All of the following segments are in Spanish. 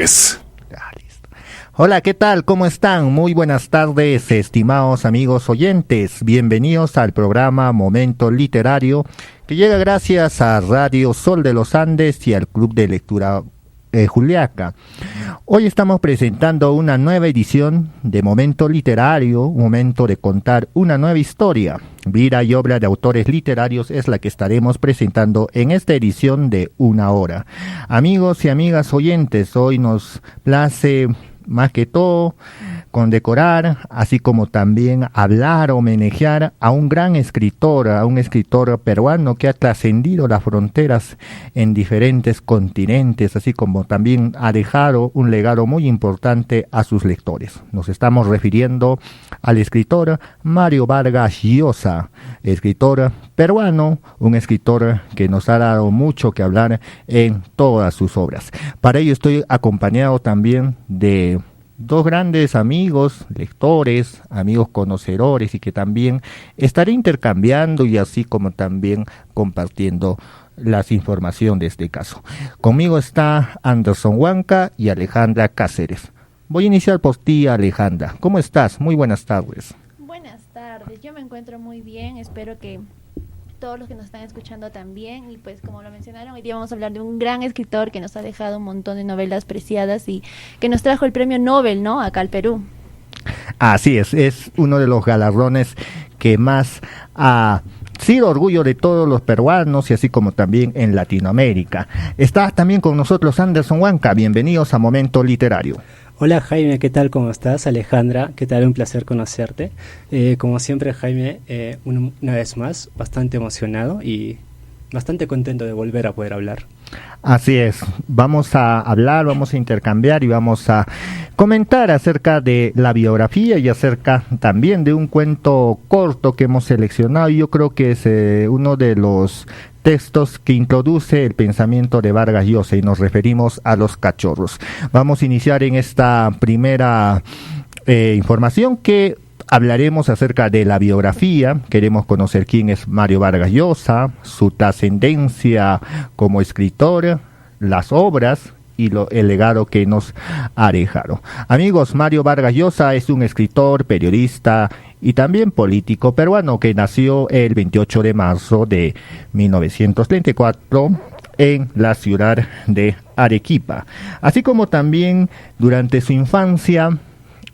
Cáceres. Hola, ¿qué tal? ¿Cómo están? Muy buenas tardes, estimados amigos oyentes. Bienvenidos al programa Momento Literario, que llega gracias a Radio Sol de los Andes y al Club de Lectura Juliaca. Hoy estamos presentando una nueva edición de Momento Literario, un momento de contar una nueva historia. Vida y obra de autores literarios es la que estaremos presentando en esta edición de una hora. Amigos y amigas oyentes, hoy nos place más que todo condecorar, así como también hablar, homenajear a un gran escritor, a un escritor peruano que ha trascendido las fronteras en diferentes continentes, así como también ha dejado un legado muy importante a sus lectores. Nos estamos refiriendo al escritor Mario Vargas Llosa, escritor peruano, un escritor que nos ha dado mucho que hablar en todas sus obras. Para ello estoy acompañado también de dos grandes amigos, lectores, amigos conocedores, y que también estaré intercambiando y así como también compartiendo las informaciones de este caso. Conmigo está Anderson Huanca y Alejandra Cáceres. Voy a iniciar por ti, Alejandra. ¿Cómo estás? Muy buenas tardes. Buenas tardes, yo me encuentro muy bien, espero que todos los que nos están escuchando también, y pues como lo mencionaron, hoy día vamos a hablar de un gran escritor que nos ha dejado un montón de novelas preciadas y que nos trajo el premio Nobel, ¿no?, acá al Perú. Así es uno de los galardones que más ha sido orgullo de todos los peruanos y así como también en Latinoamérica. Está también con nosotros Anderson Huanca, bienvenidos a Momento Literario. Hola Jaime, ¿qué tal? ¿Cómo estás? Alejandra, ¿qué tal? Un placer conocerte. Como siempre Jaime, una vez más, bastante emocionado y bastante contento de volver a poder hablar. Así es, vamos a hablar, vamos a intercambiar y vamos a comentar acerca de la biografía y acerca también de un cuento corto que hemos seleccionado. Yo creo que es uno de los textos que introduce el pensamiento de Vargas Llosa y nos referimos a los cachorros. Vamos a iniciar en esta primera información que hablaremos acerca de la biografía. Queremos conocer quién es Mario Vargas Llosa, su trascendencia como escritor, las obras y el legado que nos ha dejado. Amigos, Mario Vargas Llosa es un escritor, periodista y también político peruano que nació el 28 de marzo de 1934 en la ciudad de Arequipa. Así como también durante su infancia,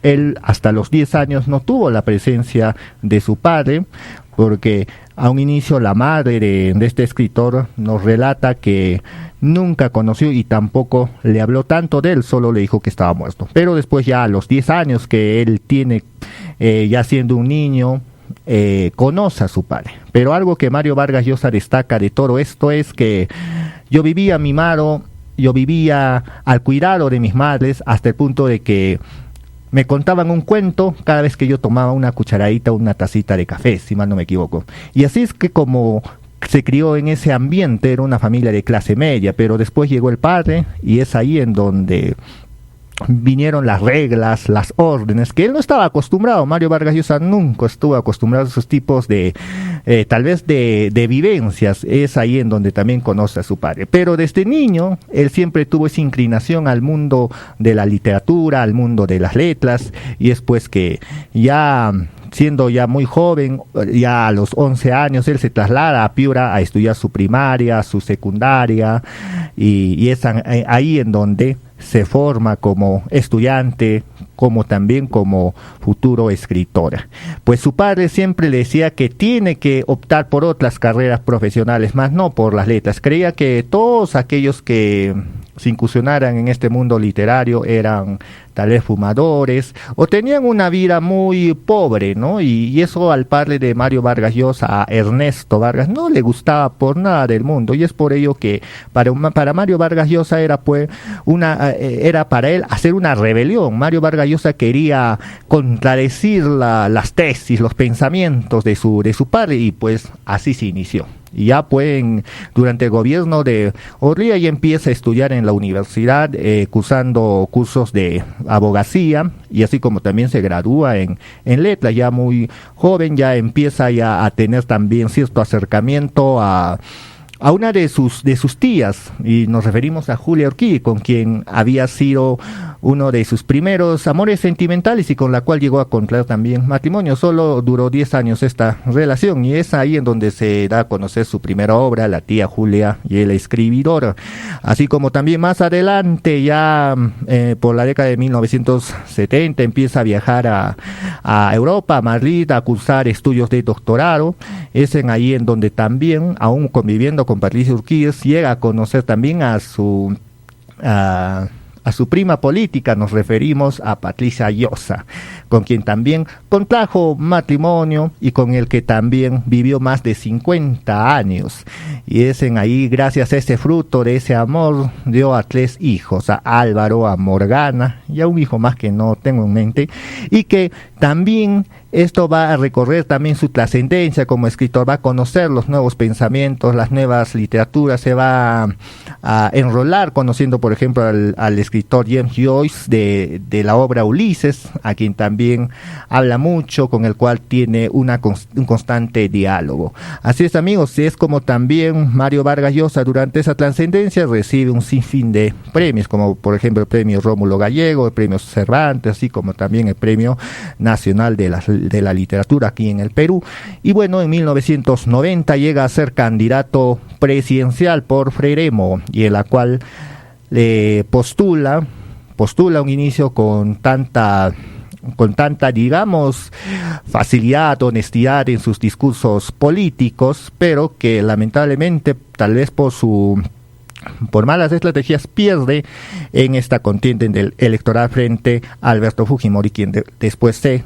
él hasta los 10 años no tuvo la presencia de su padre, porque a un inicio la madre de este escritor nos relata que nunca conoció y tampoco le habló tanto de él, solo le dijo que estaba muerto. Pero después ya a los 10 años que él tiene, ya siendo un niño, conoce a su padre. Pero algo que Mario Vargas Llosa destaca de todo esto es que yo vivía mimado, yo vivía al cuidado de mis madres hasta el punto de que me contaban un cuento cada vez que yo tomaba una cucharadita o una tacita de café, si mal no me equivoco. Y así es que como se crió en ese ambiente, era una familia de clase media, pero después llegó el padre y es ahí en donde vinieron las reglas, las órdenes, que él no estaba acostumbrado. Mario Vargas Llosa nunca estuvo acostumbrado a esos tipos de, tal vez de vivencias. Es ahí en donde también conoce a su padre. Pero desde niño, él siempre tuvo esa inclinación al mundo de la literatura, al mundo de las letras, y es pues que ya siendo ya muy joven, ya a los 11 años, él se traslada a Piura a estudiar su primaria, su secundaria, y es ahí en donde se forma como estudiante, como también como futuro escritor. Pues su padre siempre le decía que tiene que optar por otras carreras profesionales, más no por las letras. Creía que todos aquellos que se incursionaran en este mundo literario eran tal vez fumadores o tenían una vida muy pobre, ¿no? Y eso al padre de Mario Vargas Llosa, a Ernesto Vargas, no le gustaba por nada del mundo, y es por ello que para Mario Vargas Llosa era pues era para él hacer una rebelión. Mario Vargas Llosa quería contradecir las tesis, los pensamientos de su padre, y pues así se inició. Y ya pues durante el gobierno de Orría ya empieza a estudiar en la universidad, cursando cursos de abogacía, y así como también se gradúa en letras. Ya muy joven ya empieza ya a tener también cierto acercamiento a a una de sus tías, y nos referimos a Julia Urquí, con quien había sido uno de sus primeros amores sentimentales y con la cual llegó a contraer también matrimonio. Solo duró 10 años esta relación, y es ahí en donde se da a conocer su primera obra, La tía Julia y el escribidor. Así como también más adelante, ya por la década de 1970, empieza a viajar a Europa, a Madrid, a cursar estudios de doctorado. Es ahí en donde también, aún conviviendo con Patricia Urquíes, llega a conocer también a su prima política. Nos referimos a Patricia Llosa, con quien también contrajo matrimonio y con el que también vivió más de 50 años. Y es ahí, gracias a ese fruto de ese amor, dio a 3 hijos, a Álvaro, a Morgana y a un hijo más que no tengo en mente, y que también esto va a recorrer también su trascendencia como escritor, va a conocer los nuevos pensamientos, las nuevas literaturas, se va a enrolar conociendo, por ejemplo, al escritor James Joyce de la obra Ulises, a quien también habla mucho, con el cual tiene un constante diálogo. Así es, amigos, es como también Mario Vargas Llosa durante esa trascendencia recibe un sinfín de premios, como por ejemplo el premio Rómulo Gallego, el premio Cervantes, así como también el premio nacional de la literatura aquí en el Perú. Y bueno, en 1990 llega a ser candidato presidencial por Frelimo, y en la cual postula un inicio con tanta, digamos, facilidad, honestidad en sus discursos políticos, pero que lamentablemente, tal vez por malas estrategias, pierde en esta contienda electoral frente a Alberto Fujimori, quien después se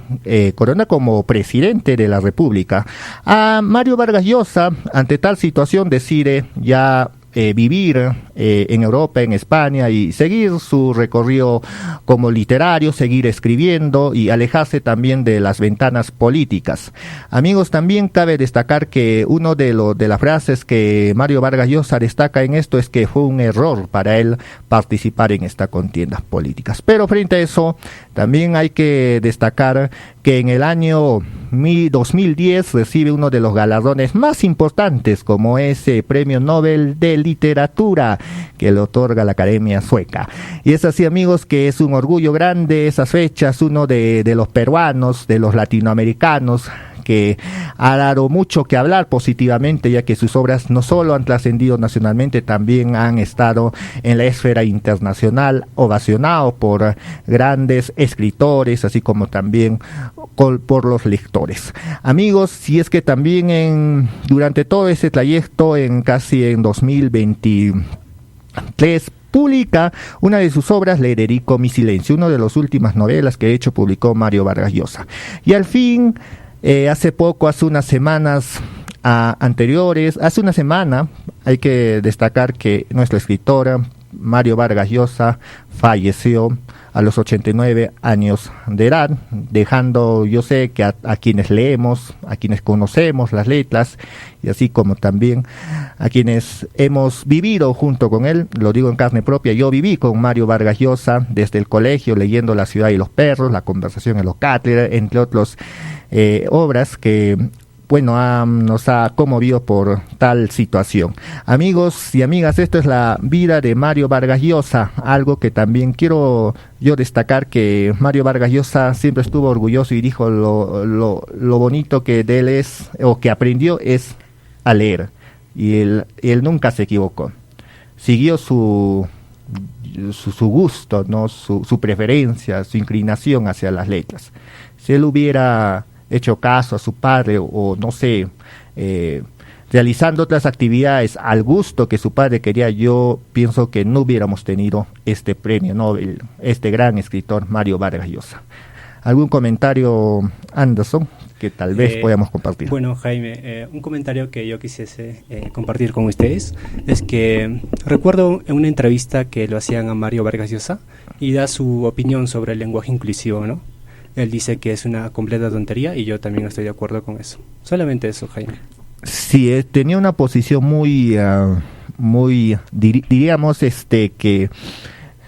corona como presidente de la República. A Mario Vargas Llosa, ante tal situación, decide ya vivir en Europa, en España, y seguir su recorrido como literario, seguir escribiendo y alejarse también de las ventanas políticas. Amigos, también cabe destacar que uno de las frases que Mario Vargas Llosa destaca en esto es que fue un error para él participar en estas contiendas políticas. Pero frente a eso, también hay que destacar que en el año 2010 recibe uno de los galardones más importantes, como ese Premio Nobel de Literatura que le otorga la Academia Sueca. Y es así, amigos, que es un orgullo grande esas fechas, uno de los peruanos, de los latinoamericanos, que ha dado mucho que hablar positivamente, ya que sus obras no solo han trascendido nacionalmente, también han estado en la esfera internacional, ovacionado por grandes escritores, así como también por los lectores. Amigos, si es que también durante todo ese trayecto, casi en 2023, publica una de sus obras, Le dedico mi silencio, una de las últimas novelas que de hecho publicó Mario Vargas Llosa. Y al fin, hace unas semanas anteriores, hace una semana, hay que destacar que nuestra escritora Mario Vargas Llosa falleció a los 89 años de edad, dejando, yo sé que a quienes leemos, a quienes conocemos las letras, y así como también a quienes hemos vivido junto con él, lo digo en carne propia, yo viví con Mario Vargas Llosa desde el colegio, leyendo La ciudad y los perros, La conversación en los cátedras, entre otras obras que nos ha conmovido por tal situación. Amigos y amigas, esto es la vida de Mario Vargas Llosa, algo que también quiero yo destacar, que Mario Vargas Llosa siempre estuvo orgulloso y dijo lo bonito que de él es, o que aprendió, es a leer, y él nunca se equivocó, siguió su gusto, ¿no? su preferencia, su inclinación hacia las letras. Si él hubiera hecho caso a su padre, o no sé, realizando otras actividades al gusto que su padre quería, yo pienso que no hubiéramos tenido este premio Nobel, este gran escritor Mario Vargas Llosa. ¿Algún comentario, Anderson, que tal vez podamos compartir? Bueno, Jaime, un comentario que yo quisiese compartir con ustedes es que recuerdo en una entrevista que lo hacían a Mario Vargas Llosa y da su opinión sobre el lenguaje inclusivo, ¿no? Él dice que es una completa tontería, y yo también estoy de acuerdo con eso. Solamente eso, Jaime. Sí, tenía una posición muy diríamos, que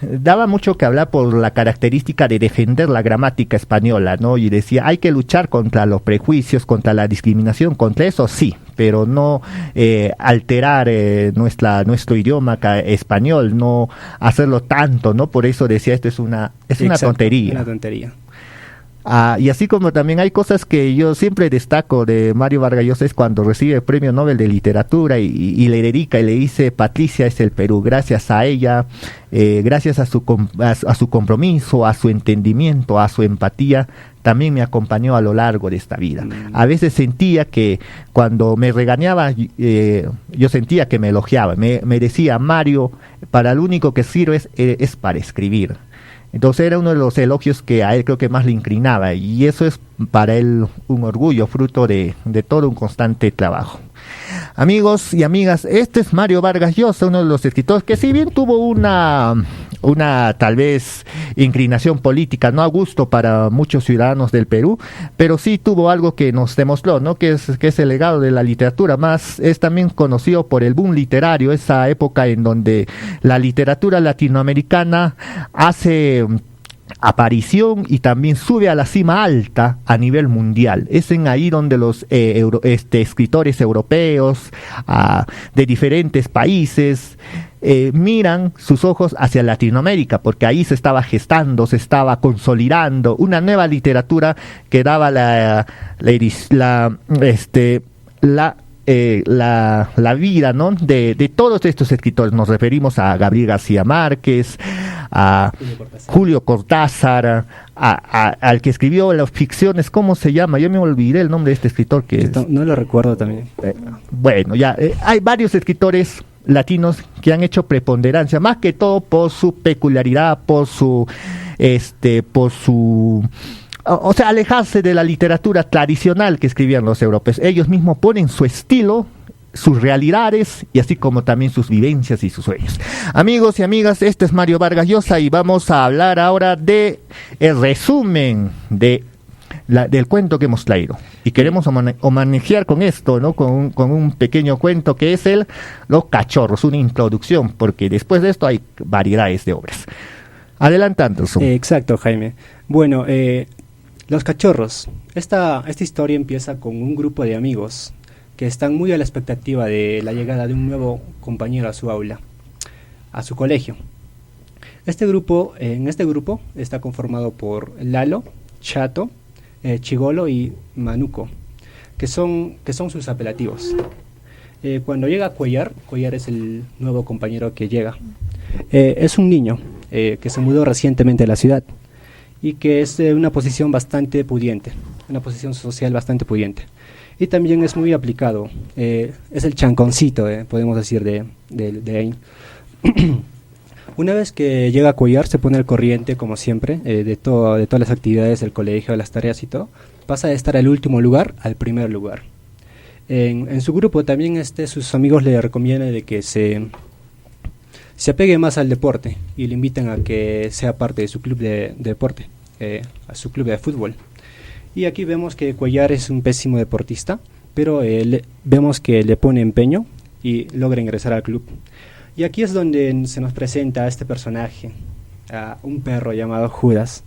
daba mucho que hablar por la característica de defender la gramática española, ¿no? Y decía, hay que luchar contra los prejuicios, contra la discriminación, contra eso sí, pero no alterar nuestro idioma español, no hacerlo tanto, ¿no? Por eso decía, esto es una Exacto, tontería. Una tontería. Y así como también hay cosas que yo siempre destaco de Mario Vargas Llosa, es cuando recibe el Premio Nobel de Literatura y le dedica y le dice: Patricia es el Perú, gracias a ella, gracias a su compromiso, a su entendimiento, a su empatía, también me acompañó a lo largo de esta vida. A veces sentía que cuando me regañaba, yo sentía que me elogiaba, me decía: Mario, para lo único que sirve es para escribir. Entonces era uno de los elogios que a él creo que más le inclinaba, y eso es para él un orgullo, fruto de todo un constante trabajo. Amigos y amigas, este es Mario Vargas Llosa, uno de los escritores que, si bien tuvo una tal vez inclinación política no a gusto para muchos ciudadanos del Perú, pero sí tuvo algo que nos demostró, ¿no? Que es el legado de la literatura. Más es también conocido por el boom literario, esa época en donde la literatura latinoamericana hace aparición y también sube a la cima alta a nivel mundial. Es en ahí donde los escritores europeos de diferentes países miran sus ojos hacia Latinoamérica, porque ahí se estaba gestando, se estaba consolidando una nueva literatura que daba la vida, ¿no? de todos estos escritores. Nos referimos a Gabriel García Márquez, a Julio Cortázar, al que escribió las ficciones, ¿cómo se llama? Yo me olvidé el nombre de este escritor No lo recuerdo también. Bueno, ya hay varios escritores latinos que han hecho preponderancia, más que todo por su peculiaridad, por su o sea, alejarse de la literatura tradicional que escribían los europeos. Ellos mismos ponen su estilo, sus realidades, y así como también sus vivencias y sus sueños. Amigos y amigas, este es Mario Vargas Llosa y vamos a hablar ahora de el resumen del cuento que hemos traído. Y queremos homenajear con esto, ¿no? Con un pequeño cuento que es Los Cachorros, una introducción, porque después de esto hay variedades de obras. Adelantando. Exacto, Jaime. Bueno, Los Cachorros. Esta historia empieza con un grupo de amigos que están muy a la expectativa de la llegada de un nuevo compañero a su aula, a su colegio. En este grupo está conformado por Lalo, Chato, Chigolo y Manuco, que son sus apelativos. Cuando llega Cuellar es el nuevo compañero que llega. Es un niño que se mudó recientemente a la ciudad y que es de una posición bastante pudiente, una posición social bastante pudiente. Y también es muy aplicado, es el chanconcito, podemos decir, de ahí. Una vez que llega a Cuellar, se pone al corriente, como siempre, de todas las actividades del colegio, de las tareas y todo. Pasa de estar al último lugar al primer lugar. En su grupo también sus amigos le recomiendan de que se apegue más al deporte y le invitan a que sea parte de su club de deporte, a su club de fútbol. Y aquí vemos que Cuellar es un pésimo deportista, pero vemos que le pone empeño y logra ingresar al club. Y aquí es donde se nos presenta a este personaje, a un perro llamado Judas.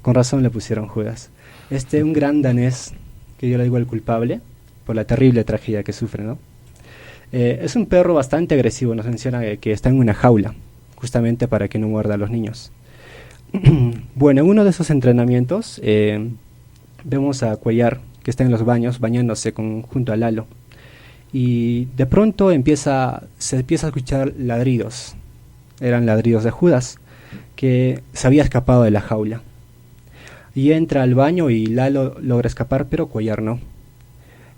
Con razón le pusieron Judas. Un gran danés, que yo le digo el culpable, por la terrible tragedia que sufre, ¿no? Es un perro bastante agresivo, nos menciona que está en una jaula, justamente para que no muerda a los niños. Bueno, en uno de esos entrenamientos vemos a Cuellar, que está en los baños, bañándose junto a Lalo. Y de pronto se empieza a escuchar ladridos. Eran ladridos de Judas, que se había escapado de la jaula. Y entra al baño y Lalo logra escapar, pero Cuellar no.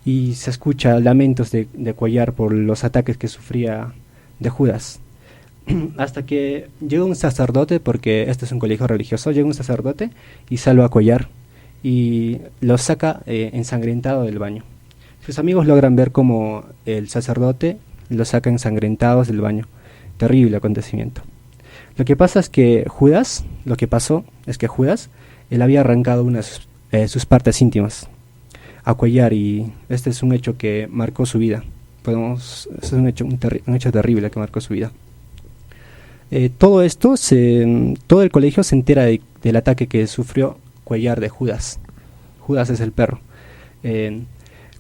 Y se escucha lamentos de Cuellar por los ataques que sufría de Judas. Hasta que llega un sacerdote, porque este es un colegio religioso, llega un sacerdote y salva a Cuellar y lo saca ensangrentado del baño. Sus amigos logran ver cómo el sacerdote lo saca ensangrentados del baño. Terrible acontecimiento. Lo que pasó es que Judas, él había arrancado sus partes íntimas a Cuellar, y este es un hecho que marcó su vida. Es un hecho terrible que marcó su vida. Todo el colegio se entera del ataque que sufrió Cuellar de Judas. Judas es el perro.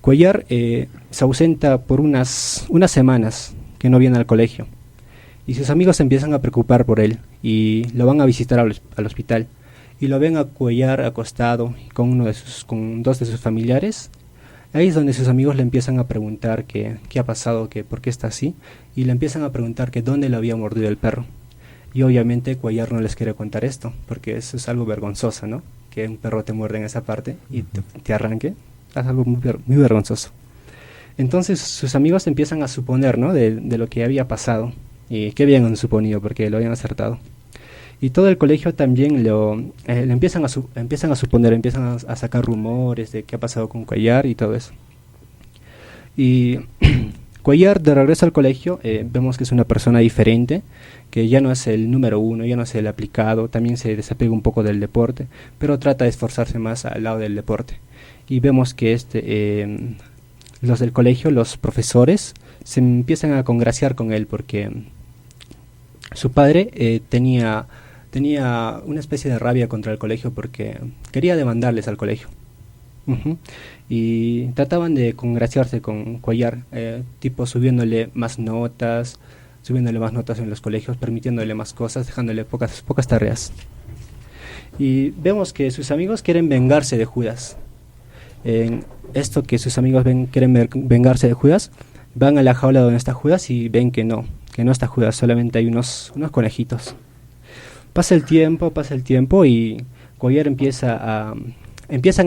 Cuellar se ausenta por unas semanas que no viene al colegio. Y sus amigos se empiezan a preocupar por él y lo van a visitar al hospital. Y lo ven a Cuellar acostado con dos de sus familiares. Ahí es donde sus amigos le empiezan a preguntar qué ha pasado, por qué está así. Y le empiezan a preguntar que dónde le había mordido el perro. Y obviamente Cuellar no les quiere contar esto, porque eso es algo vergonzoso, ¿no? Que un perro te muerde en esa parte y te arranque. Es algo muy vergonzoso. Entonces sus amigos empiezan a suponer, ¿no? De lo que había pasado. Y qué bien han suponido, porque lo habían acertado. Y todo el colegio también le empiezan a suponer, empiezan a sacar rumores de qué ha pasado con Cuellar y todo eso. Y Cuellar, de regreso al colegio, vemos que es una persona diferente, que ya no es el número uno, ya no es el aplicado, también se desapega un poco del deporte, pero trata de esforzarse más al lado del deporte. Y vemos que los del colegio, los profesores, se empiezan a congraciar con él porque su padre tenía una especie de rabia contra el colegio porque quería demandarles al colegio. Y trataban de congraciarse con Cuellar, tipo subiéndole más notas en los colegios, permitiéndole más cosas, dejándole pocas tareas. Y vemos que sus amigos quieren vengarse de Judas. En esto que sus amigos quieren vengarse de Judas, van a la jaula donde está Judas y ven que no está Judas, solamente hay unos conejitos. Pasa el tiempo y Cuellar empiezan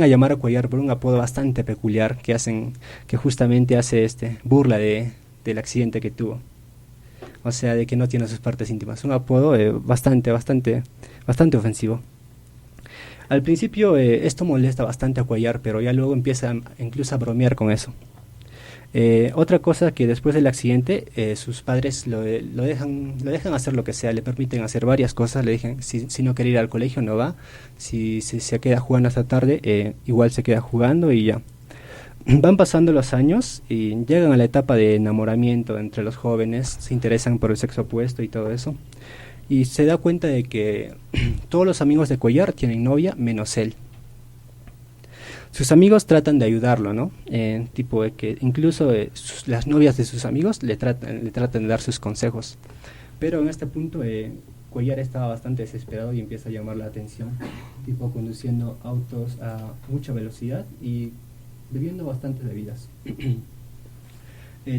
a llamar a Cuellar por un apodo bastante peculiar que justamente hace burla del accidente que tuvo. O sea, de que no tiene sus partes íntimas. Un apodo bastante ofensivo. Al principio esto molesta bastante a Cuellar, pero ya luego empieza incluso a bromear con eso. Otra cosa, que después del accidente sus padres lo dejan hacer lo que sea, le permiten hacer varias cosas, le dicen si no quiere ir al colegio no va, si se queda jugando hasta tarde igual se queda jugando y ya. Van pasando los años y llegan a la etapa de enamoramiento entre los jóvenes, se interesan por el sexo opuesto y todo eso, y se da cuenta de que todos los amigos de Cuellar tienen novia menos él. Sus amigos tratan de ayudarlo, ¿no? Tipo de que incluso las novias de sus amigos le tratan de dar sus consejos. Pero en este punto Cuellar estaba bastante desesperado y empieza a llamar la atención, tipo conduciendo autos a mucha velocidad y bebiendo bastantes bebidas.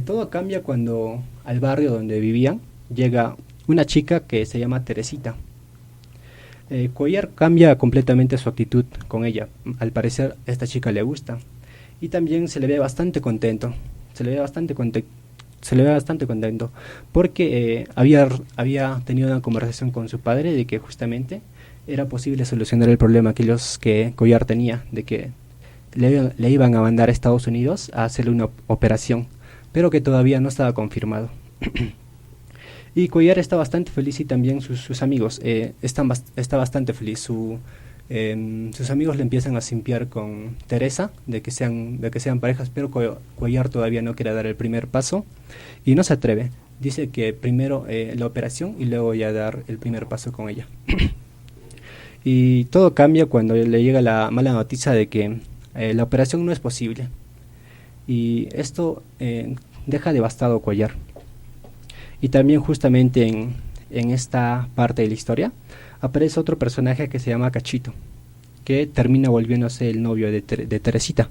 Todo cambia cuando al barrio donde vivían llega una chica que se llama Teresita. Cuellar cambia completamente su actitud con ella. Al parecer a esta chica le gusta y también se le ve bastante contento. Se le ve bastante contento porque había tenido una conversación con su padre de que justamente era posible solucionar el problema que Cuellar tenía, de que le iban a mandar a Estados Unidos a hacerle una operación, pero que todavía no estaba confirmado. Y Cuellar está bastante feliz y también sus amigos está bastante feliz. Sus amigos le empiezan a simpiar con Teresa de que sean parejas, pero Cuellar todavía no quiere dar el primer paso y no se atreve. Dice que primero la operación y luego ya dar el primer paso con ella. Y todo cambia cuando le llega la mala noticia de que la operación no es posible. Y esto deja devastado a Cuellar. Y también justamente en esta parte de la historia aparece otro personaje que se llama Cachito, que termina volviéndose el novio de Teresita.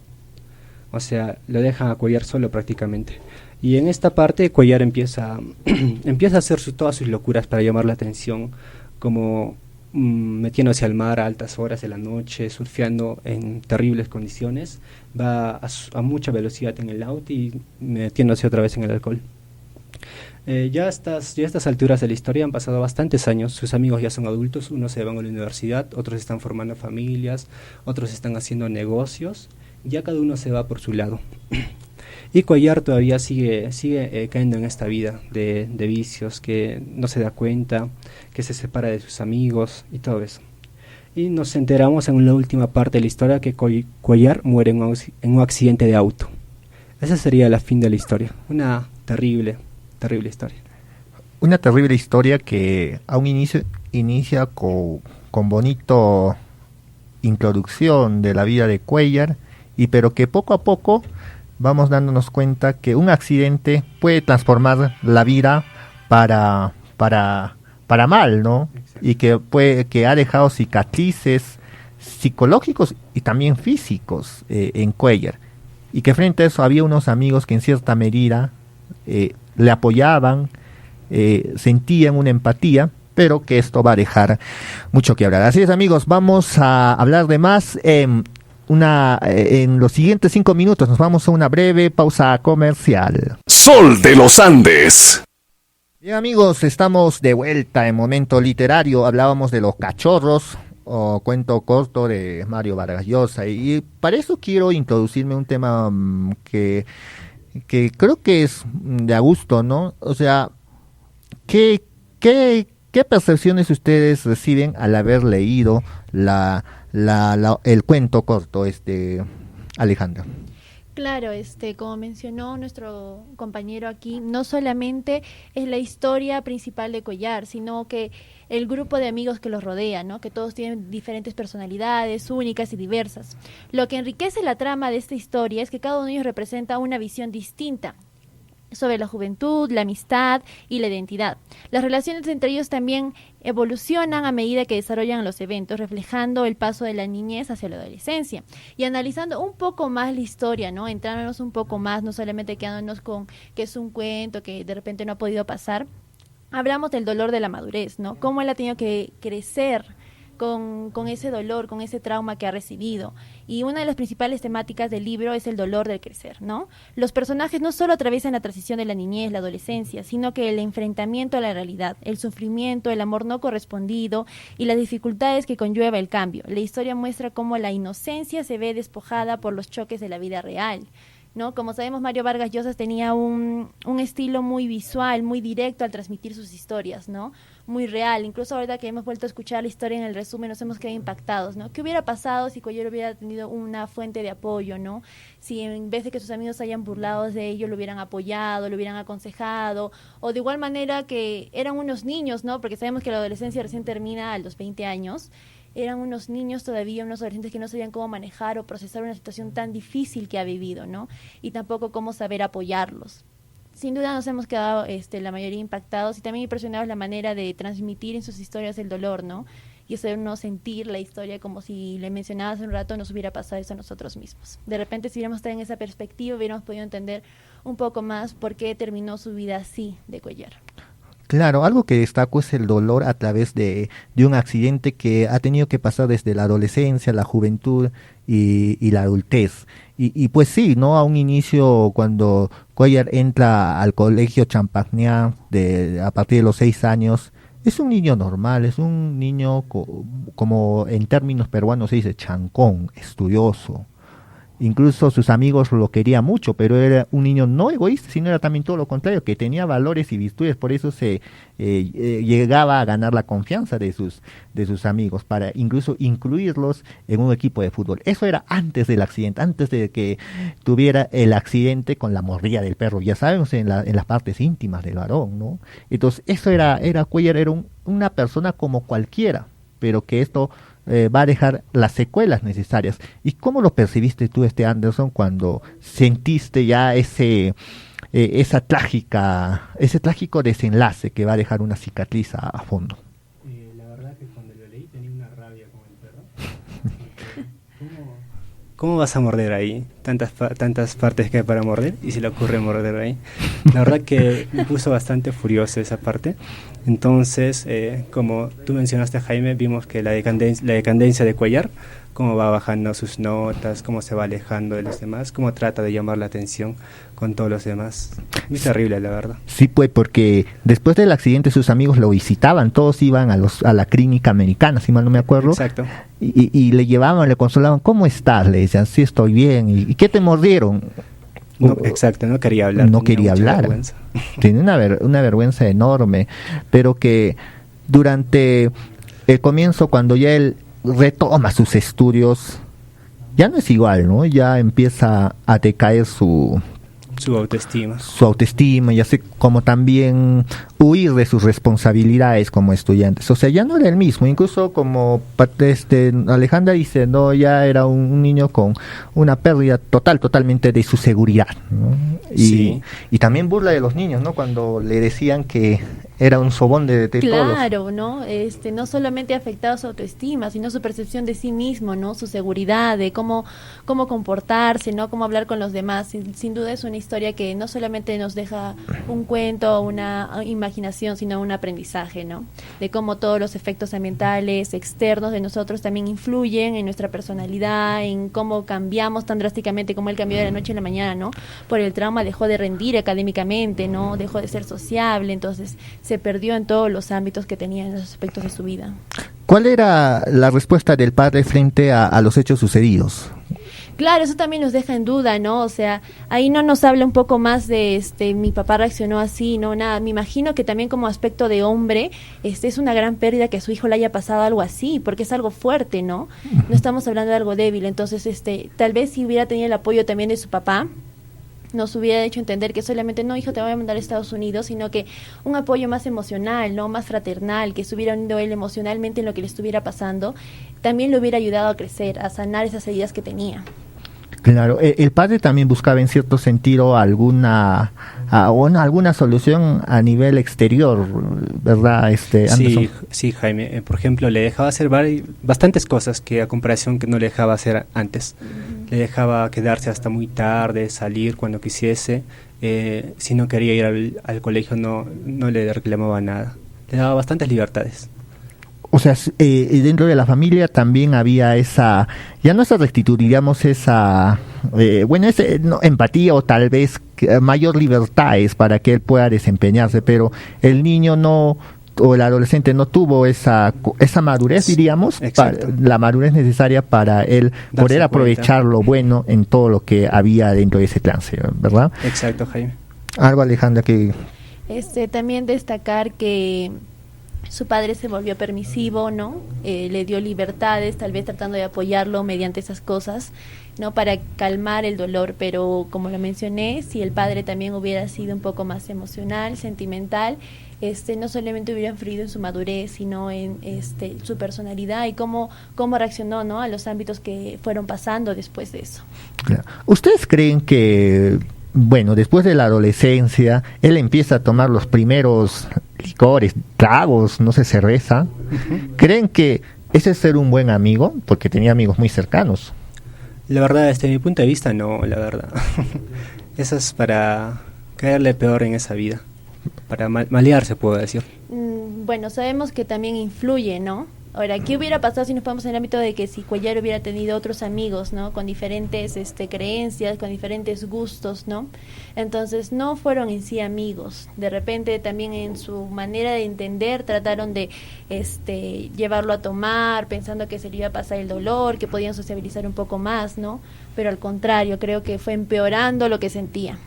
O sea, lo deja a Cuellar solo prácticamente. Y en esta parte Cuellar empieza a hacer todas sus locuras para llamar la atención, como metiéndose al mar a altas horas de la noche, surfeando en terribles condiciones, va a mucha velocidad en el auto y metiéndose otra vez en el alcohol. Ya a estas alturas de la historia han pasado bastantes años, sus amigos ya son adultos, unos se van a la universidad, otros están formando familias, otros están haciendo negocios, ya cada uno se va por su lado. Y Cuellar todavía sigue cayendo en esta vida de vicios, que no se da cuenta, que se separa de sus amigos y todo eso. Y nos enteramos en la última parte de la historia que Cuellar muere en un accidente de auto. Esa sería la fin de la historia, una terrible historia. Una terrible historia que a un inicia con bonito introducción de la vida de Cuellar, pero que poco a poco vamos dándonos cuenta que un accidente puede transformar la vida para mal, ¿no? Exacto. Y que ha dejado cicatrices psicológicos y también físicos en Cuellar. Y que frente a eso había unos amigos que en cierta medida le apoyaban, sentían una empatía, pero que esto va a dejar mucho que hablar. Así es, amigos, vamos a hablar de más en los siguientes 5 minutos. Nos vamos a una breve pausa comercial. Sol de los Andes. Bien, amigos, estamos de vuelta en Momento Literario. Hablábamos de Los Cachorros, o cuento corto de Mario Vargas Llosa, y para eso quiero introducirme un tema que creo que es de a gusto, ¿no? O sea, ¿qué percepciones ustedes reciben al haber leído el cuento corto, Alejandra? Claro, como mencionó nuestro compañero aquí, no solamente es la historia principal de Cuellar, sino que el grupo de amigos que los rodea, ¿no? Que todos tienen diferentes personalidades, únicas y diversas. Lo que enriquece la trama de esta historia es que cada uno de ellos representa una visión distinta sobre la juventud, la amistad y la identidad. Las relaciones entre ellos también evolucionan a medida que desarrollan los eventos, reflejando el paso de la niñez hacia la adolescencia. Y analizando un poco más la historia, ¿no? Entrándonos un poco más, no solamente quedándonos con que es un cuento que de repente no ha podido pasar. Hablamos del dolor de la madurez, ¿no? Cómo él ha tenido que crecer con ese dolor, con ese trauma que ha recibido. Y una de las principales temáticas del libro es el dolor del crecer, ¿no? Los personajes no solo atraviesan la transición de la niñez, la adolescencia, sino que el enfrentamiento a la realidad, el sufrimiento, el amor no correspondido y las dificultades que conlleva el cambio. La historia muestra cómo la inocencia se ve despojada por los choques de la vida real, ¿no? Como sabemos, Mario Vargas Llosa tenía un estilo muy visual, muy directo al transmitir sus historias, ¿no? Muy real. Incluso ahorita que hemos vuelto a escuchar la historia en el resumen, nos hemos quedado impactados, ¿no? ¿Qué hubiera pasado si Cuellar hubiera tenido una fuente de apoyo, ¿no? Si en vez de que sus amigos se hayan burlado de ello, lo hubieran apoyado, lo hubieran aconsejado, o de igual manera que eran unos niños, ¿no? Porque sabemos que la adolescencia recién termina a los 20 años. Eran unos niños todavía, unos adolescentes que no sabían cómo manejar o procesar una situación tan difícil que ha vivido, ¿no? Y tampoco cómo saber apoyarlos. Sin duda nos hemos quedado la mayoría impactados y también impresionados la manera de transmitir en sus historias el dolor, ¿no? Y eso de no sentir la historia como si le mencionaba hace un rato nos hubiera pasado eso a nosotros mismos. De repente si hubiéramos estado en esa perspectiva hubiéramos podido entender un poco más por qué terminó su vida así de Cuellar. Claro, algo que destaco es el dolor a través de un accidente que ha tenido que pasar desde la adolescencia, la juventud y la adultez. Y pues sí, ¿no? A un inicio, cuando Cuellar entra al colegio Champagnat a partir de los 6 años, es un niño normal, es un niño como en términos peruanos se dice chancón, estudioso. Incluso sus amigos lo querían mucho, pero era un niño no egoísta, sino era también todo lo contrario, que tenía valores y virtudes, por eso se llegaba a ganar la confianza de sus amigos, para incluso incluirlos en un equipo de fútbol. Eso era antes del accidente, antes de que tuviera el accidente con la mordida del perro, ya sabemos, en las partes íntimas del varón, ¿no? Entonces, eso era Cuellar, era una persona como cualquiera, pero que esto va a dejar las secuelas necesarias. ¿Y cómo lo percibiste tú, Anderson, cuando sentiste ya ese trágico desenlace que va a dejar una cicatriz a fondo? La verdad que cuando lo leí tenía una rabia con el perro. ¿Cómo vas a morder ahí? Tantas partes que hay para morder y se le ocurre morder ahí. La verdad que me puso bastante furioso esa parte. Entonces, como tú mencionaste, Jaime, vimos que la decadencia de Cuellar, cómo va bajando sus notas, cómo se va alejando de los demás, cómo trata de llamar la atención con todos los demás. Muy terrible, la verdad. Sí, pues, porque después del accidente sus amigos lo visitaban, todos iban a la clínica americana, si mal no me acuerdo. Exacto. Y le llevaban, le consolaban, ¿cómo estás? Le decían, sí, estoy bien. ¿Y qué te mordieron? No, exacto, no quería hablar. No quería hablar. Vergüenza. Tiene una vergüenza enorme, pero que durante el comienzo, cuando ya él retoma sus estudios, ya no es igual, ¿no? Ya empieza a decaer su Su autoestima. Su autoestima, y así como también huir de sus responsabilidades como estudiantes. O sea, ya no era el mismo, incluso como Alejandra dice, no, ya era un niño con una pérdida totalmente de su seguridad, ¿no? Sí. Y también burla de los niños, ¿no? Cuando le decían que era un sobón de todos. Claro, ¿no? No solamente ha afectado su autoestima, sino su percepción de sí mismo, ¿no? Su seguridad, de cómo comportarse, ¿no? Cómo hablar con los demás. Sin duda es una historia que no solamente nos deja un cuento o una imaginación, sino un aprendizaje, ¿no? De cómo todos los efectos ambientales, externos de nosotros también influyen en nuestra personalidad, en cómo cambiamos tan drásticamente como él cambió de la noche a la mañana, ¿no? Por el trauma dejó de rendir académicamente, ¿no? Dejó de ser sociable, entonces se perdió en todos los ámbitos que tenía en los aspectos de su vida. ¿Cuál era la respuesta del padre frente a los hechos sucedidos? Claro, eso también nos deja en duda, ¿no? O sea, ahí no nos habla un poco más de mi papá reaccionó así, no, nada. Me imagino que también como aspecto de hombre, es una gran pérdida que a su hijo le haya pasado algo así, porque es algo fuerte, ¿no? No estamos hablando de algo débil, entonces tal vez si hubiera tenido el apoyo también de su papá, nos hubiera hecho entender que solamente no, hijo, te voy a mandar a Estados Unidos, sino que un apoyo más emocional, no, más fraternal, que se hubiera unido él emocionalmente en lo que le estuviera pasando, también le hubiera ayudado a crecer, a sanar esas heridas que tenía. Claro, el padre también buscaba en cierto sentido alguna solución a nivel exterior, ¿verdad? Anderson. Sí, Jaime. Por ejemplo, le dejaba hacer bastantes cosas que a comparación que no le dejaba hacer antes. Le dejaba quedarse hasta muy tarde, salir cuando quisiese. Si no quería ir al colegio no le reclamaba nada. Le daba bastantes libertades. O sea, dentro de la familia también había esa, ya no esa rectitud, digamos esa, empatía o tal vez mayor libertades para que él pueda desempeñarse, pero el niño no, o el adolescente no tuvo esa madurez, diríamos, la madurez necesaria para él poder aprovechar lo bueno en todo lo que había dentro de ese trance, ¿verdad? Exacto, Jaime. Algo, Alejandra, que... También destacar que su padre se volvió permisivo, ¿no? Le dio libertades, tal vez tratando de apoyarlo mediante esas cosas, ¿no? Para calmar el dolor, pero como lo mencioné, si el padre también hubiera sido un poco más emocional, sentimental, no solamente hubiera influido en su madurez, sino en su personalidad y cómo reaccionó, ¿no? A los ámbitos que fueron pasando después de eso. Claro. ¿Ustedes creen que, bueno, después de la adolescencia, él empieza a tomar los primeros licores, tragos, no sé, cerveza? Uh-huh. ¿Creen que ese es ser un buen amigo? Porque tenía amigos muy cercanos. La verdad, desde mi punto de vista, no, la verdad. Eso es para caerle peor en esa vida, para malearse, puedo decir. Bueno, sabemos que también influye, ¿no? Ahora, ¿qué hubiera pasado si nos ponemos en el ámbito de que si Cuellar hubiera tenido otros amigos, ¿no? Con diferentes creencias, con diferentes gustos, ¿no? Entonces, no fueron en sí amigos. De repente, también en su manera de entender, trataron de llevarlo a tomar, pensando que se le iba a pasar el dolor, que podían sociabilizar un poco más, ¿no? Pero al contrario, creo que fue empeorando lo que sentía.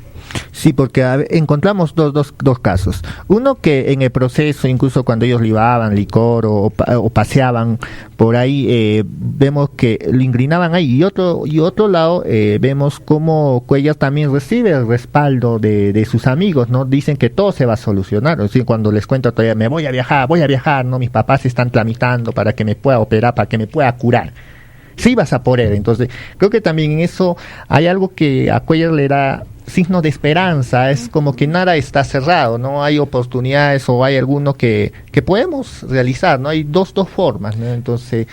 Sí, porque encontramos dos casos. Uno que en el proceso, incluso cuando ellos libaban licor o paseaban por ahí, vemos que lo inclinaban ahí. Y otro lado, vemos cómo Cuellar también recibe el respaldo de sus amigos, ¿no? Dicen que todo se va a solucionar. Es decir, cuando les cuento todavía, voy a viajar, ¿no? Mis papás están tramitando para que me pueda operar, para que me pueda curar. Sí vas a poder. Entonces, creo que también en eso hay algo que a Cuellar le da signo de esperanza, es como que nada está cerrado, no hay oportunidades o hay alguno que podemos realizar, no hay dos formas, ¿no? Entonces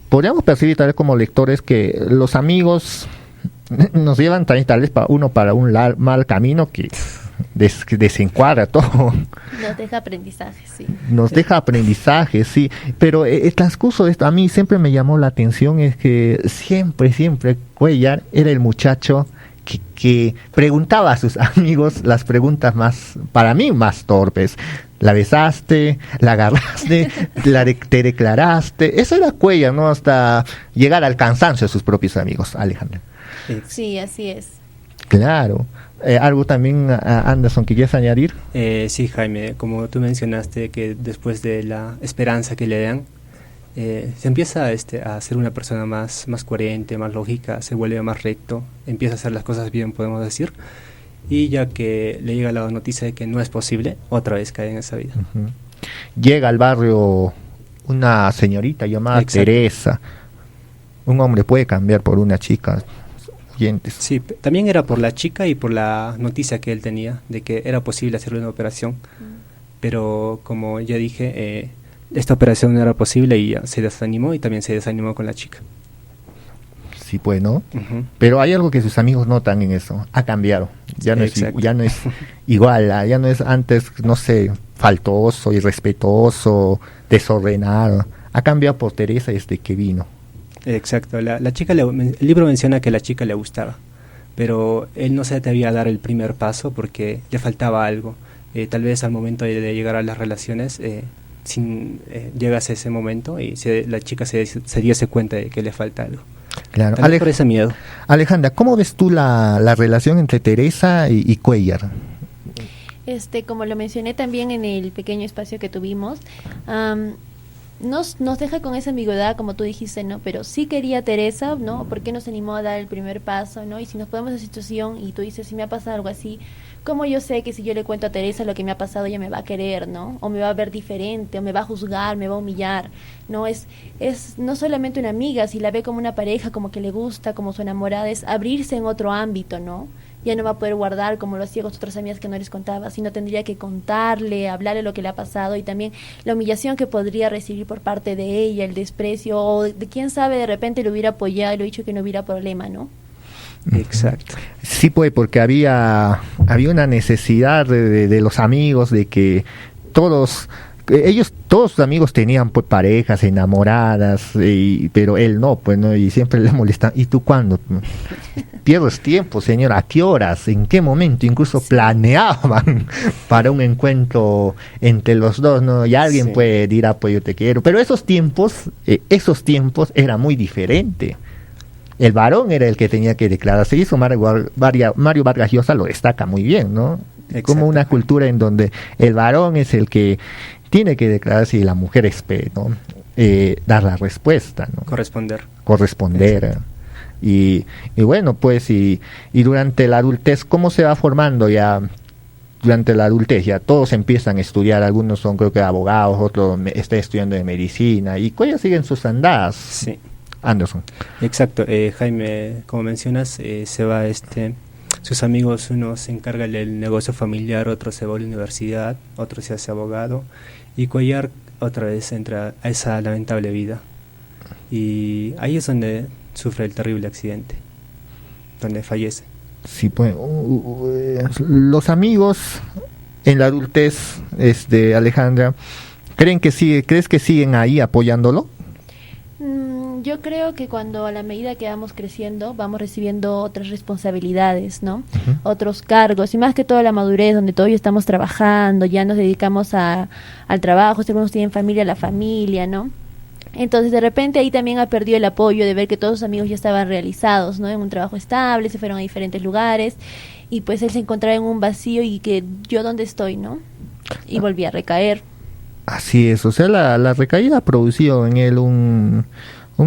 podríamos percibir tal vez como lectores que los amigos nos llevan también tal vez para un mal camino que desencuadra todo. Nos deja aprendizaje, sí. Nos deja aprendizaje, sí. Pero el transcurso de esto, a mí siempre me llamó la atención, es que siempre Cuellar era el muchacho que preguntaba a sus amigos las preguntas para mí más torpes. La besaste, la agarraste, te declaraste. Eso era Cuellar, ¿no? Hasta llegar al cansancio de sus propios amigos, Alejandra. Sí, así es. Claro. ¿Algo también, Anderson, que quieres añadir? Sí, Jaime, como tú mencionaste, que después de la esperanza que le dan, se empieza a ser una persona más coherente, más lógica, se vuelve más recto, empieza a hacer las cosas bien, podemos decir, y ya que le llega la noticia de que no es posible, otra vez cae en esa vida. Uh-huh. Llega al barrio una señorita llamada Exacto. Teresa. Un hombre puede cambiar por una chica. Oyentes. Sí, también era por la chica y por la noticia que él tenía de que era posible hacerle una operación, pero como ya dije, esta operación no era posible y se desanimó, y también se desanimó con la chica. Sí, pues, ¿no? Uh-huh. Pero hay algo que sus amigos notan en eso. Ha cambiado. Ya no es igual. Ya no es antes, no sé, faltoso, irrespetuoso, desordenado. Ha cambiado por Teresa desde que vino. Exacto. La chica el libro menciona que la chica le gustaba, pero él no se atrevía a dar el primer paso porque le faltaba algo. Tal vez al momento de llegar a las relaciones, llegase ese momento y la chica se diese cuenta de que le falta algo. Claro. Por ese miedo. Alejandra, ¿cómo ves tú la relación entre Teresa y Cuellar? Como lo mencioné también en el pequeño espacio que tuvimos, nos deja con esa ambigüedad, como tú dijiste, ¿no? Pero sí quería Teresa, ¿no? ¿Por qué nos animó a dar el primer paso, ¿no? Y si nos ponemos en esa situación y tú dices, si me ha pasado algo así, ¿cómo yo sé que si yo le cuento a Teresa lo que me ha pasado, ella me va a querer, ¿no? O me va a ver diferente, o me va a juzgar, me va a humillar, ¿no? Es no solamente una amiga, si la ve como una pareja, como que le gusta, como su enamorada, es abrirse en otro ámbito, ¿no? Ya no va a poder guardar como lo hacía con otras amigas que no les contaba, sino tendría que contarle, hablarle lo que le ha pasado, y también la humillación que podría recibir por parte de ella, el desprecio, o de quién sabe, de repente lo hubiera apoyado y lo dicho que no hubiera problema, ¿no? Exacto. Sí, pues, porque había una necesidad de los amigos de que todos sus amigos tenían pues parejas, enamoradas, pero él no, pues, ¿no? Y siempre le molestan. ¿Y tú cuándo? Pierdes tiempo, señor. ¿A qué horas? ¿En qué momento? Incluso planeaban para un encuentro entre los dos, ¿no? Y alguien dirá, pues yo te quiero. Pero esos tiempos era muy diferente. El varón era el que tenía que declararse, y eso Mario Vargas Llosa lo destaca muy bien, ¿no? Como una cultura en donde el varón es el que tiene que declararse y la mujer espera, ¿no? Dar la respuesta, ¿no? Corresponder. Y bueno, pues, y durante la adultez, ¿cómo se va formando ya? Durante la adultez ya todos empiezan a estudiar, algunos son creo que abogados, otros están estudiando de medicina, y ellos siguen sus andadas. Sí. Anderson. Exacto, Jaime, como mencionas, se va sus amigos, uno se encarga del negocio familiar, otro se va a la universidad, otro se hace abogado, y Cuellar otra vez entra a esa lamentable vida, y ahí es donde sufre el terrible accidente, donde fallece. Sí, pues, los amigos en la adultez, Alejandra, ¿crees que siguen ahí apoyándolo? Yo creo que cuando a la medida que vamos creciendo vamos recibiendo otras responsabilidades, ¿no? Uh-huh. Otros cargos, y más que todo la madurez, donde todos ya estamos trabajando, ya nos dedicamos al trabajo, si algunos tienen familia, la familia, ¿no? Entonces de repente ahí también ha perdido el apoyo de ver que todos sus amigos ya estaban realizados, ¿no? En un trabajo estable, se fueron a diferentes lugares, y pues él se encontraba en un vacío y que yo dónde estoy, ¿no? Y volví a recaer. Así es, o sea, la recaída ha producido en él un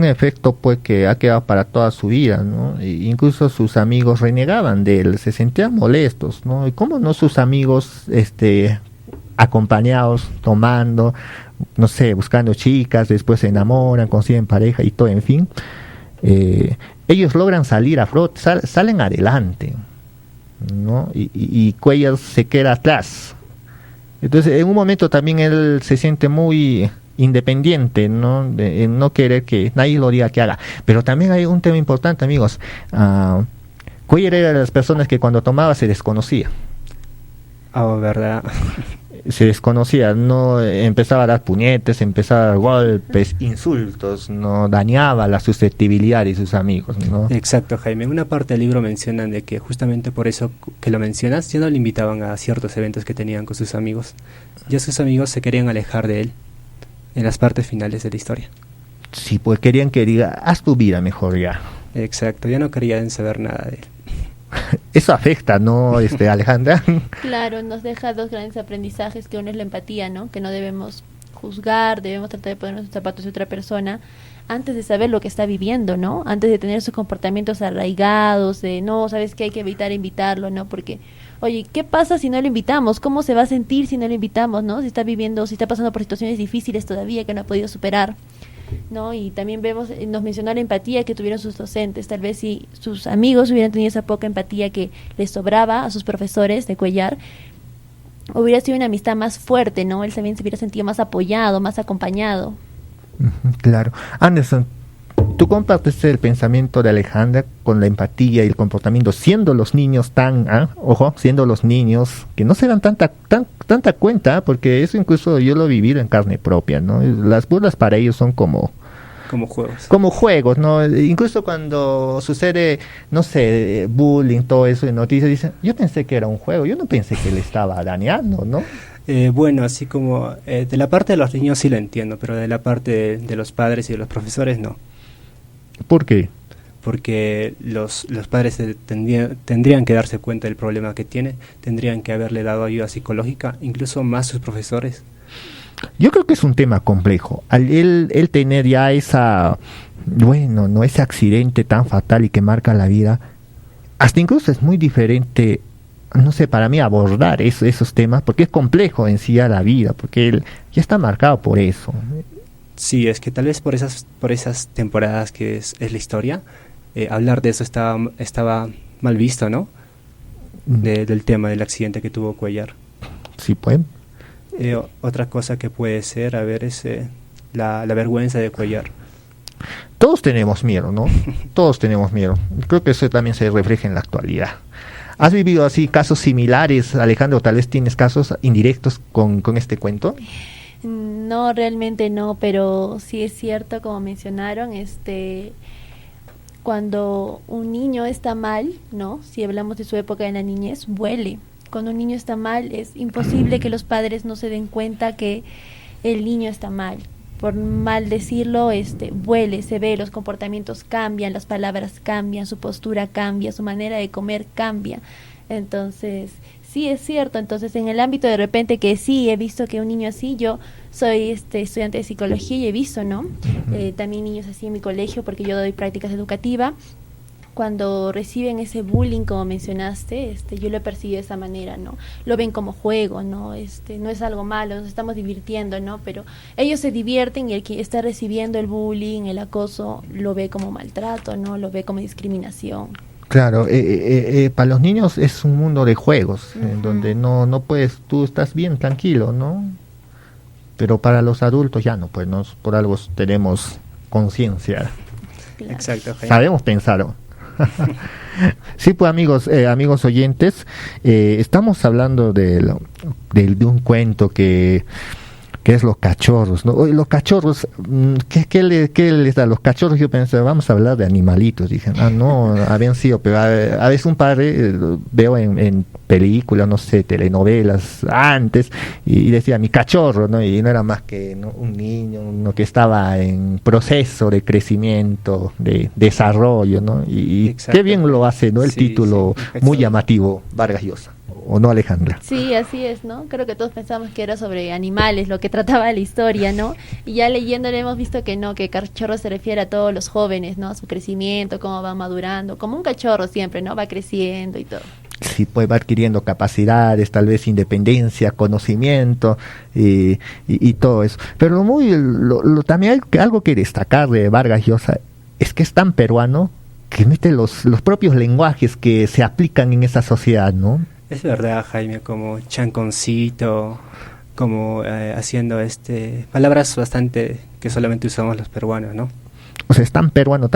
efecto pues que ha quedado para toda su vida, ¿no? E incluso sus amigos renegaban de él, se sentían molestos, ¿no? Y cómo no sus amigos acompañados, tomando, no sé, buscando chicas, después se enamoran, consiguen pareja y todo, en fin, ellos logran salir a flote, salen adelante, ¿no? Y Cuellar se queda atrás. Entonces en un momento también él se siente muy independiente, ¿no? En no querer que nadie lo diga que haga. Pero también hay un tema importante, amigos. Cuellar era de las personas que cuando tomaba se desconocía. ¿Verdad? Se desconocía, no empezaba a dar puñetes, empezaba a dar golpes, insultos, no dañaba la susceptibilidad de sus amigos, ¿no? Exacto, Jaime. En una parte del libro mencionan de que justamente por eso que lo mencionas, ya no le invitaban a ciertos eventos que tenían con sus amigos. Ya sus amigos se querían alejar de él en las partes finales de la historia. Sí, pues querían que diga, haz tu vida mejor ya. Exacto, ya no querían saber nada de él. Eso afecta, ¿no, Alejandra? Claro, nos deja dos grandes aprendizajes, que uno es la empatía, ¿no? Que no debemos juzgar, debemos tratar de ponernos los zapatos de otra persona antes de saber lo que está viviendo, ¿no? Antes de tener sus comportamientos arraigados, de no, ¿sabes qué? Hay que evitar invitarlo, ¿no? Porque, oye, ¿qué pasa si no lo invitamos? ¿Cómo se va a sentir si no lo invitamos, no? Si está viviendo, si está pasando por situaciones difíciles todavía que no ha podido superar, ¿no? Y también vemos, nos mencionó la empatía que tuvieron sus docentes. Tal vez si sus amigos hubieran tenido esa poca empatía que les sobraba a sus profesores de Cuellar, hubiera sido una amistad más fuerte, ¿no? Él también se hubiera sentido más apoyado, más acompañado. Claro. Anderson, ¿tú compartes el pensamiento de Alejandra con la empatía y el comportamiento, siendo los niños siendo los niños que no se dan tanta cuenta, porque eso incluso yo lo he vivido en carne propia, ¿no? Las burlas para ellos son como juegos. Como juegos, ¿no? Incluso cuando sucede, no sé, bullying, todo eso en noticias, dicen, yo pensé que era un juego, yo no pensé que le estaba dañando, ¿no? Bueno, así como de la parte de los niños sí lo entiendo, pero de la parte de los padres y de los profesores no. ¿Por qué? Porque los padres tendrían que darse cuenta del problema que tiene, tendrían que haberle dado ayuda psicológica, incluso más sus profesores. Yo creo que es un tema complejo. Al él tener ya ese accidente tan fatal y que marca la vida, hasta incluso es muy diferente, no sé, para mí abordar esos temas, porque es complejo en sí a la vida, porque él ya está marcado por eso. Sí, es que tal vez por esas temporadas que es la historia, hablar de eso estaba mal visto, ¿no? Del tema del accidente que tuvo Cuellar. Sí, pues. Otra cosa que puede ser, es la vergüenza de Cuellar. Todos tenemos miedo, ¿no? Todos tenemos miedo. Creo que eso también se refleja en la actualidad. ¿Has vivido así casos similares, Alejandro? Tal vez tienes casos indirectos con este cuento. No, realmente no, pero sí es cierto, como mencionaron, cuando un niño está mal, ¿no? Si hablamos de su época en la niñez, huele. Cuando un niño está mal, es imposible que los padres no se den cuenta que el niño está mal. Por mal decirlo, huele, se ve, los comportamientos cambian, las palabras cambian, su postura cambia, su manera de comer cambia. Entonces, sí es cierto. Entonces, en el ámbito de repente que sí he visto que un niño así, yo soy estudiante de psicología y he visto, ¿no? También niños así en mi colegio, porque yo doy prácticas educativas. Cuando reciben ese bullying, como mencionaste, yo lo he percibido de esa manera, ¿no? Lo ven como juego, ¿no? No es algo malo, nos estamos divirtiendo, ¿no? Pero ellos se divierten y el que está recibiendo el bullying, el acoso, lo ve como maltrato, ¿no? Lo ve como discriminación. Claro, para los niños es un mundo de juegos, en donde no puedes, tú estás bien, tranquilo, ¿no? Pero para los adultos ya no, pues, ¿no? Por algo tenemos conciencia. Claro. Exacto, Jaime. Sabemos pensar. Sí, pues amigos oyentes, estamos hablando de un cuento que es Los Cachorros, ¿no? Los cachorros, ¿qué les da? Los cachorros, yo pensé, vamos a hablar de animalitos. Dije, no, habían sido, pero a veces un padre veo en películas, no sé, telenovelas antes, y decía mi cachorro, ¿no? Y no era más que, ¿no?, un niño, uno que estaba en proceso de crecimiento, de desarrollo, ¿no? Y qué bien lo hace, ¿no? El título muy llamativo, Vargas Llosa. ¿O no, Alejandra? Sí, así es, ¿no? Creo que todos pensamos que era sobre animales lo que trataba la historia, ¿no? Y ya leyéndolo hemos visto que no, que cachorro se refiere a todos los jóvenes, ¿no? A su crecimiento, cómo va madurando, como un cachorro siempre, ¿no? Va creciendo y todo. Sí, pues va adquiriendo capacidades, tal vez independencia, conocimiento y todo eso. Pero también hay algo que destacar de Vargas Llosa, es que es tan peruano que mete los propios lenguajes que se aplican en esa sociedad, ¿no? Es verdad, Jaime, como chanconcito, como haciendo palabras bastante que solamente usamos los peruanos, ¿no? O sea, es tan peruano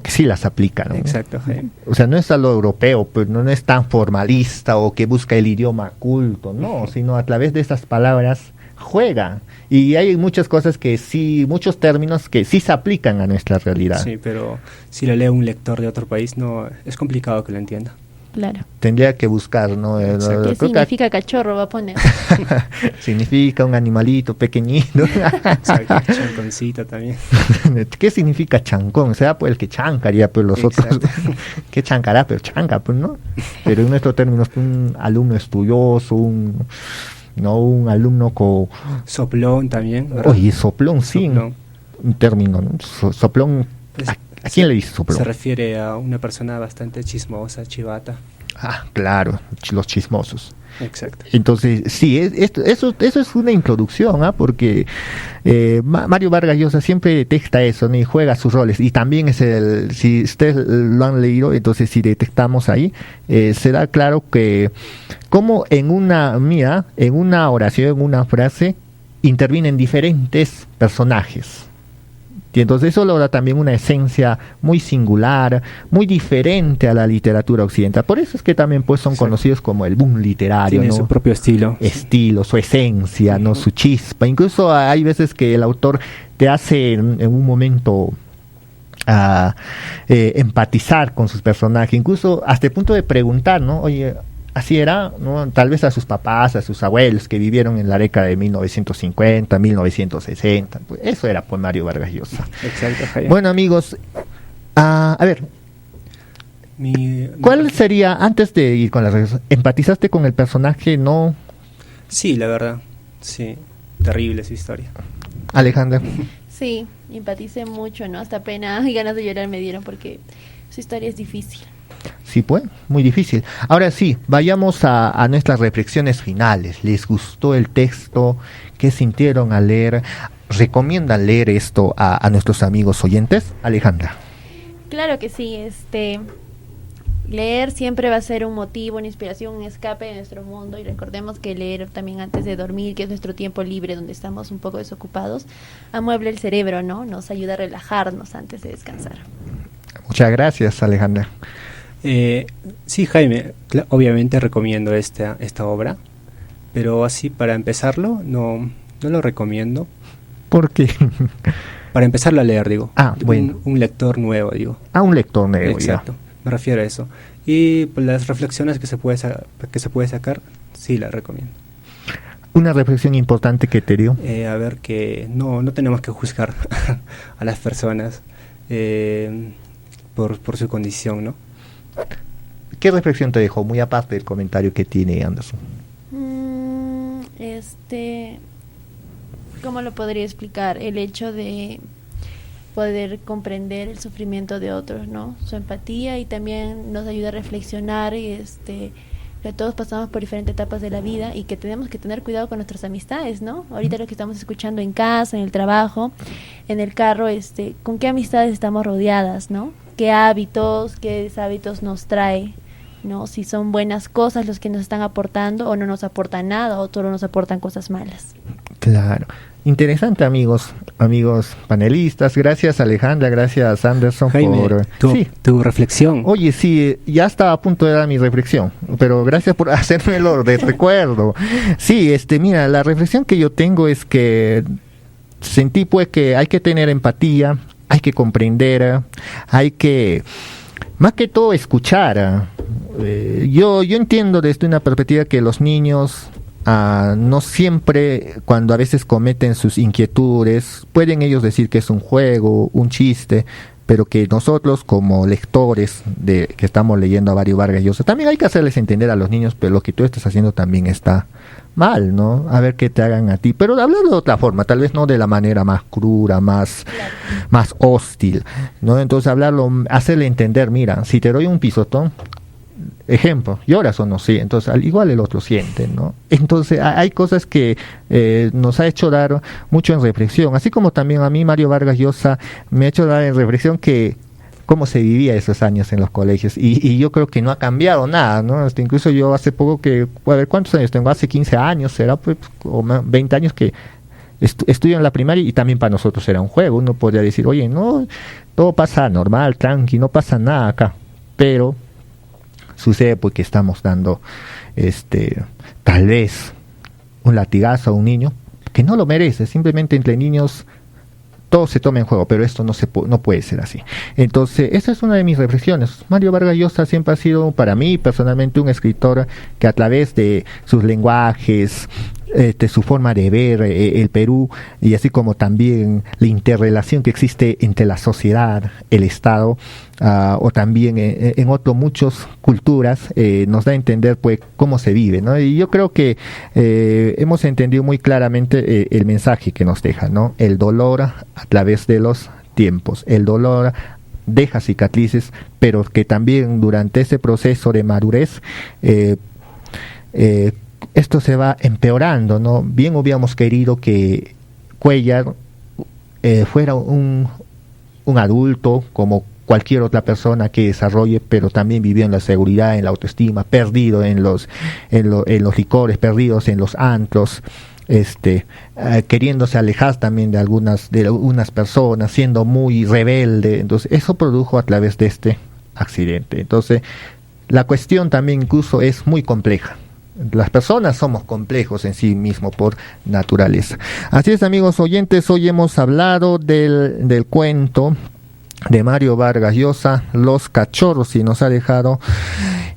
que sí las aplica, ¿no? Exacto, Jaime. O sea, no es a lo europeo, pero no es tan formalista o que busca el idioma culto, no, sino a través de esas palabras juega. Y hay muchas cosas que sí, muchos términos que sí se aplican a nuestra realidad. Sí, pero si lo lee un lector de otro país, no, es complicado que lo entienda. Claro. Tendría que buscar, ¿no? ¿Qué significa cachorro? Va a poner. Significa un animalito pequeñito. Exacto, chanconcito también. ¿Qué significa chancón? Será pues el que chancaría, pues los otros. ¿Qué chancará? Pero chanca, pues, ¿no? Pero en nuestro término es un alumno estudioso, ¿no? Un alumno con... Soplón también, ¿verdad? Oye, soplón, sí, Soplón. un término, ¿no? Soplón, ¿a quién le dice soplón? Se refiere a una persona bastante chismosa, chivata. Ah, claro, los chismosos. Exacto. Entonces, sí, eso es una introducción, ¿ah? Porque Mario Vargas Llosa siempre detecta eso, ¿no? Y juega sus roles. Y también si ustedes lo han leído, entonces si detectamos ahí, se da claro que como en una oración, en una frase, intervienen diferentes personajes. Y entonces eso logra también una esencia muy singular, muy diferente a la literatura occidental. Por eso es que también pues son conocidos como el boom literario, Tiene ¿no? su propio estilo. Estilo, su esencia, ¿no? Su chispa. Incluso hay veces que el autor te hace en un momento empatizar con sus personajes, incluso hasta el punto de preguntar, ¿no? Oye, así era, ¿no? Tal vez a sus papás, a sus abuelos que vivieron en la década de 1950, 1960. Pues eso era pues Mario Vargas Llosa. Exacto, Jaime. Bueno, amigos, a ver, ¿cuál sería, antes de ir con la respuesta, empatizaste con el personaje, no? Sí, la verdad. Sí, terrible su historia. Alejandra. Sí, empaticé mucho, ¿no? Hasta pena y ganas de llorar me dieron porque su historia es difícil. Sí, pues, muy difícil. Ahora sí, vayamos a nuestras reflexiones finales. ¿Les gustó el texto? ¿Qué sintieron al leer? ¿Recomiendan leer esto a nuestros amigos oyentes? Alejandra. Claro que sí, leer siempre va a ser un motivo, una inspiración, un escape de nuestro mundo, y recordemos que leer también antes de dormir, que es nuestro tiempo libre donde estamos un poco desocupados, amuebla el cerebro, ¿no? Nos ayuda a relajarnos antes de descansar. Muchas gracias, Alejandra. Sí, Jaime, obviamente recomiendo esta obra, pero así para empezarlo no lo recomiendo. ¿Por qué? Para empezarlo a leer, digo. Ah, bueno. Un lector nuevo, digo. Ah, un lector nuevo. Exacto, me refiero a eso. Y pues, las reflexiones que se puede sacar, sí las recomiendo. Una reflexión importante que te dio. A ver, que no tenemos que juzgar a las personas por su condición, ¿no? ¿Qué reflexión te dejó, muy aparte del comentario que tiene Anderson? ¿Cómo lo podría explicar? El hecho de poder comprender el sufrimiento de otros, ¿no? Su empatía, y también nos ayuda a reflexionar que todos pasamos por diferentes etapas de la vida y que tenemos que tener cuidado con nuestras amistades, ¿no? Ahorita lo que estamos escuchando en casa, en el trabajo, en el carro, ¿con qué amistades estamos rodeadas, ¿no? ¿Qué deshábitos nos trae, ¿no? Si son buenas cosas los que nos están aportando o no nos aportan nada o solo nos aportan cosas malas. Claro. Interesante, amigos panelistas. Gracias, Alejandra, gracias, Anderson, Jaime, por tu reflexión. Oye, sí, ya estaba a punto de dar mi reflexión, pero gracias por hacérmelo de recuerdo. Sí, mira, la reflexión que yo tengo es que sentí pues que hay que tener empatía, hay que comprender, hay que, más que todo, escuchar. Yo entiendo desde una perspectiva que los niños no siempre, cuando a veces cometen sus inquietudes, pueden ellos decir que es un juego, un chiste, pero que nosotros como lectores que estamos leyendo a Mario Vargas Llosa, también hay que hacerles entender a los niños, pero lo que tú estás haciendo también está mal, ¿no? A ver qué te hagan a ti, pero hablarlo de otra forma, tal vez no de la manera más cruda, más hostil, ¿no? Entonces hacerle entender, mira, si te doy un pisotón, ejemplo, lloras o no, sí, entonces al igual el otro siente, ¿no? Entonces hay cosas que nos ha hecho dar mucho en reflexión, así como también a mí Mario Vargas Llosa me ha hecho dar en reflexión que cómo se vivía esos años en los colegios, y yo creo que no ha cambiado nada, ¿no? Incluso yo hace poco a ver, ¿cuántos años tengo? Hace 15 años, será pues, o 20 años que estudio en la primaria, y también para nosotros era un juego. Uno podría decir, oye, no, todo pasa normal, tranqui, no pasa nada acá, pero sucede porque estamos dando tal vez un latigazo a un niño que no lo merece. Simplemente entre niños todo se toma en juego, pero esto no puede ser así. Entonces esa es una de mis reflexiones. Mario Vargas Llosa siempre ha sido para mí personalmente un escritor que a través de sus lenguajes su forma de ver el Perú, y así como también la interrelación que existe entre la sociedad, el Estado, o también en otras muchas culturas, nos da a entender pues cómo se vive, ¿no? Y yo creo que hemos entendido muy claramente el mensaje que nos deja, ¿no? El dolor a través de los tiempos, el dolor deja cicatrices, pero que también durante ese proceso de madurez esto se va empeorando, ¿no? Bien hubiéramos querido que Cuéllar fuera un adulto como cualquier otra persona que desarrolle, pero también vivió en la seguridad, en la autoestima, perdido en los licores, perdidos en los antros, queriéndose alejar también de algunas personas, siendo muy rebelde. Entonces eso produjo a través de este accidente. Entonces la cuestión también incluso es muy compleja. Las personas somos complejos en sí mismos por naturaleza. Así es, amigos oyentes, hoy hemos hablado del cuento de Mario Vargas Llosa, Los Cachorros, y nos ha dejado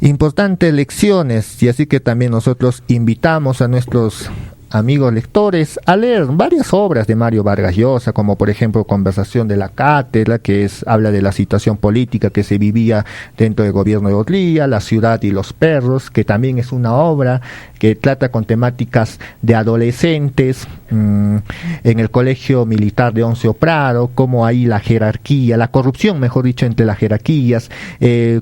importantes lecciones, y así que también nosotros invitamos a nuestros amigos lectores a leer varias obras de Mario Vargas Llosa, como por ejemplo Conversación de la Cátedra, que habla de la situación política que se vivía dentro del gobierno de Odlía, La ciudad y los perros, que también es una obra que trata con temáticas de adolescentes en el colegio militar de Oncio Prado, cómo ahí la jerarquía, la corrupción, mejor dicho, entre las jerarquías,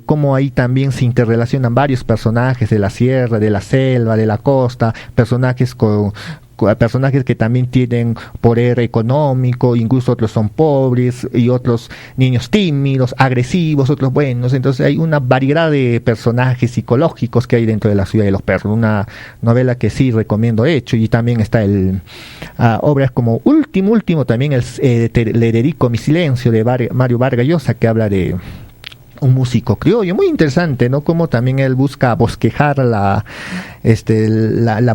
cómo ahí también se interrelacionan varios personajes de la sierra, de la selva, de la costa, personajes que también tienen poder económico, incluso otros son pobres, y otros niños tímidos, agresivos, otros buenos. Entonces hay una variedad de personajes psicológicos que hay dentro de La ciudad de los perros, una novela que sí recomiendo hecho. Y también está obras como último también Le dedico mi silencio, de Mario Vargas Llosa, que habla de un músico criollo, muy interesante, ¿no? Como también él busca bosquejar la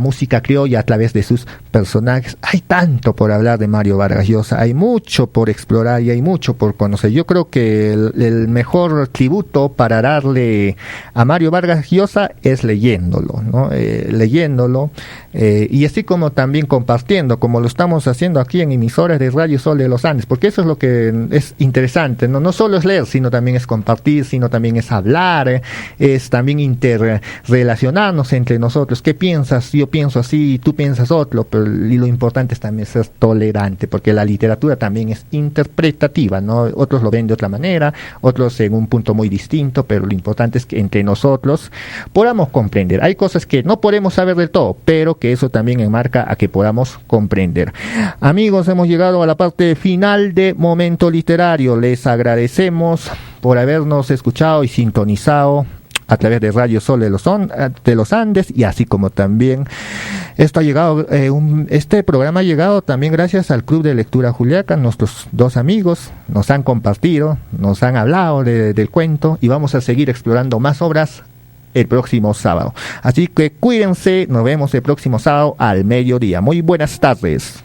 música criolla a través de sus personajes. Hay tanto por hablar de Mario Vargas Llosa, hay mucho por explorar y hay mucho por conocer. Yo creo que el mejor tributo para darle a Mario Vargas Llosa es leyéndolo, ¿no? Y así como también compartiendo, como lo estamos haciendo aquí en emisoras de Radio Sol de los Andes, porque eso es lo que es interesante, ¿no? No solo es leer, sino también es compartir, sino también es hablar, es también interrelacionarnos entre nosotros. ¿Qué piensas? Yo pienso así, tú piensas otro, y lo importante es también ser tolerante, porque la literatura también es interpretativa, ¿no? Otros lo ven de otra manera, otros en un punto muy distinto, pero lo importante es que entre nosotros podamos comprender. Hay cosas que no podemos saber del todo, pero que eso también enmarca a que podamos comprender. Amigos, hemos llegado a la parte final de Momento Literario. Les agradecemos por habernos escuchado y sintonizado a través de Radio Sol de los Andes, y así como también esto ha llegado, este programa ha llegado también gracias al Club de Lectura Juliaca. Nuestros dos amigos nos han compartido, nos han hablado del cuento, y vamos a seguir explorando más obras el próximo sábado. Así que cuídense, nos vemos el próximo sábado al mediodía. Muy buenas tardes.